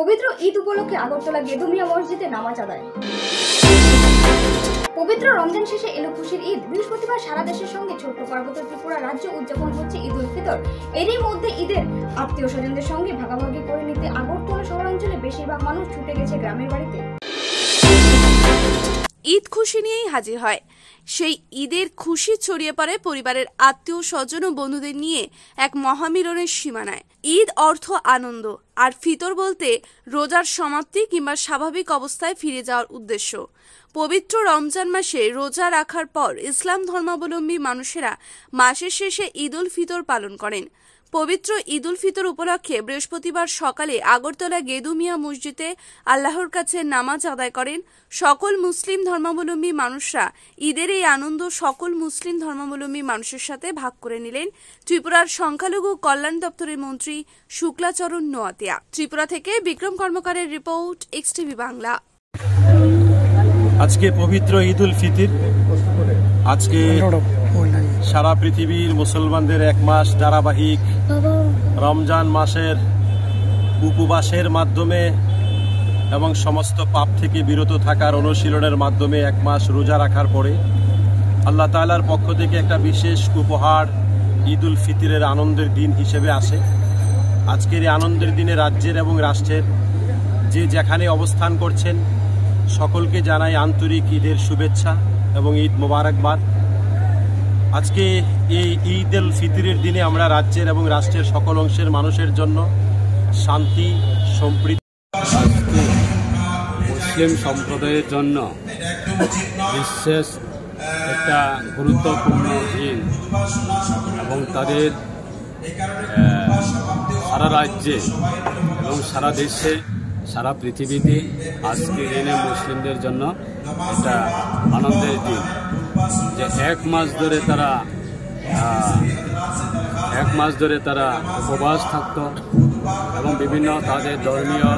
পবিত্র ঈদ উপলক্ষে আগরতলা গেদুমিয়া মসজিদে নামাজ আদায়। পবিত্র রমজান শেষে এলো খুশির ঈদ। বৃহস্পতিবার সারা দেশের সঙ্গে ছোট্ট পার্বত্য ত্রিপুরা রাজ্য উদযাপন হচ্ছে ঈদ উল ফিতর। এরই মধ্যে ঈদের আত্মীয় স্বজনদের সঙ্গে ভাগাভাগি করে নিতে আগরতলা শহরাঞ্চলে বেশিরভাগ মানুষ ছুটে গেছে গ্রামের বাড়িতে। ঈদ খুশি নিয়েই হাজির হয়। সেই ঈদের খুশি ছড়িয়ে পড়ে পরিবারের আত্মীয় স্বজন ও বন্ধুদের নিয়ে এক মহামিলনের সীমানায়। ঈদ অর্থ আনন্দ, আর ফিতর বলতে রোজার সমাপ্তি কিংবা স্বাভাবিক অবস্থায় ফিরে যাওয়ার উদ্দেশ্য। পবিত্র রমজান মাসে রোজা রাখার পর ইসলাম ধর্মাবলম্বী মানুষেরা মাসের শেষে ঈদ উল ফিতর পালন করেন। পবিত্র ঈদ উল ফিতর উপলক্ষে বৃহস্পতিবার সকালে আগরতলা গেদুমিয়া মসজিদে আল্লাহর কাছে নামাজ আদায় করেন সকল মুসলিম ধর্মাবলম্বী মানুষরা। ঈদের এই আনন্দ সকল মুসলিম ধর্মাবলম্বী মানুষের সাথে ভাগ করে নিলেন ত্রিপুরার সংখ্যালঘু কল্যাণ দপ্তরের মন্ত্রী শুক্লাচরণ নোয়াতিয়া। ত্রিপুরা থেকে বিক্রম কর্মকারের রিপোর্ট, এক্সটিভি বাংলা। আজকে পবিত্র ঈদ উল ফিতর। আজকে সারা পৃথিবীর মুসলমানদের এক মাস ধারাবাহিক রমজান মাসের উপবাসের মাধ্যমে এবং সমস্ত পাপ থেকে বিরত থাকার অনুশীলনের মাধ্যমে এক মাস রোজা রাখার পরে আল্লাহ তাআলার পক্ষ থেকে একটা বিশেষ উপহার ঈদ উল ফিতরের আনন্দের দিন হিসেবে আসে। আজকের এই আনন্দের দিনে রাজ্যের এবং রাষ্ট্রের যে যেখানে অবস্থান করছেন সকলকে জানাই আন্তরিক ঈদের শুভেচ্ছা এবং ঈদ মোবারকবাদ। আজকে এই ঈদ উল ফিতরের দিনে আমরা রাজ্যের এবং রাষ্ট্রের সকল অংশের মানুষের জন্য শান্তি সম্প্রীতি। মুসলিম সম্প্রদায়ের জন্য বিশেষ একটা গুরুত্বপূর্ণ দিন এবং তাদের সারা রাজ্যে এবং সারা দেশে সারা পৃথিবীতে আজকের দিনে মুসলিমদের জন্য এটা আনন্দের দিন যে এক মাস ধরে তারা উপবাস থাকত এবং বিভিন্ন তাদের ধর্মীয়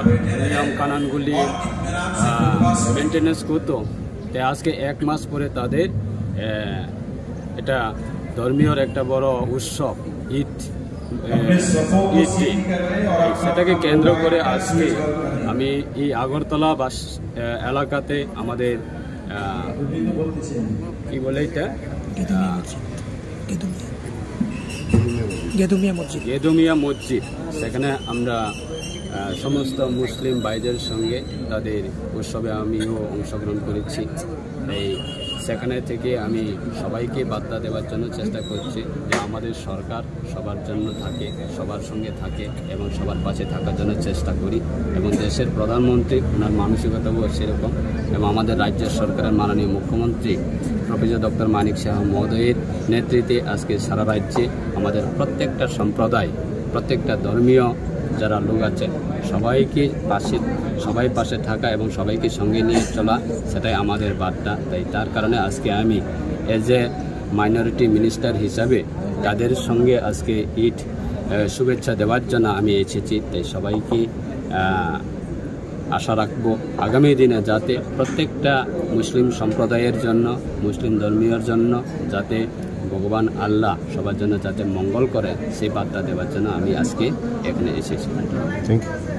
নিয়ম কানুনগুলি মেনটেনেন্স করতো। তাই আজকে এক মাস পরে তাদের এটা ধর্মীয় একটা বড় উৎসব ঈদ সেটাকে কেন্দ্র করে আজকে আমি এই আগরতলা এলাকাতে আমাদের কি বলে এটা গেদুমিয়া মসজিদ, সেখানে আমরা সমস্ত মুসলিম ভাইদের সঙ্গে তাদের উৎসবে আমিও অংশগ্রহণ করেছি। এই সেখানে থেকে আমি সবাইকে বার্তা দেওয়ার জন্য চেষ্টা করছি যে আমাদের সরকার সবার জন্য থাকে, সবার সঙ্গে থাকে এবং সবার পাশে থাকার জন্য চেষ্টা করি এবং দেশের প্রধানমন্ত্রী ওনার মানসিকতাও সেরকম এবং আমাদের রাজ্যের সরকারের মাননীয় মুখ্যমন্ত্রী প্রফেসর ডক্টর মানিক সাহা মহোদয়ের নেতৃত্বে আজকে সারা রাজ্যে আমাদের প্রত্যেকটা সম্প্রদায়, প্রত্যেকটা ধর্মীয় যারা লোক আছে সবাই পাশে থাকা এবং সবাইকে সঙ্গে নিয়ে চলা, সেটাই আমাদের বার্তা। তাই তার কারণে আজকে আমি এজ এ মাইনরিটি মিনিস্টার হিসাবে তাদের সঙ্গে আজকে ঈদ শুভেচ্ছা দেওয়ার জন্য আমি এসেছি। তাই সবাইকে আশা রাখবো আগামী দিনে যাতে প্রত্যেকটা মুসলিম সম্প্রদায়ের জন্য, মুসলিম ধর্মীয়র জন্য যাতে ভগবান আল্লাহ সবার জন্য যাতে মঙ্গল করে সেই বার্তা দেওয়ার জন্য আমি আজকে এখানে এসেছি। Thank you.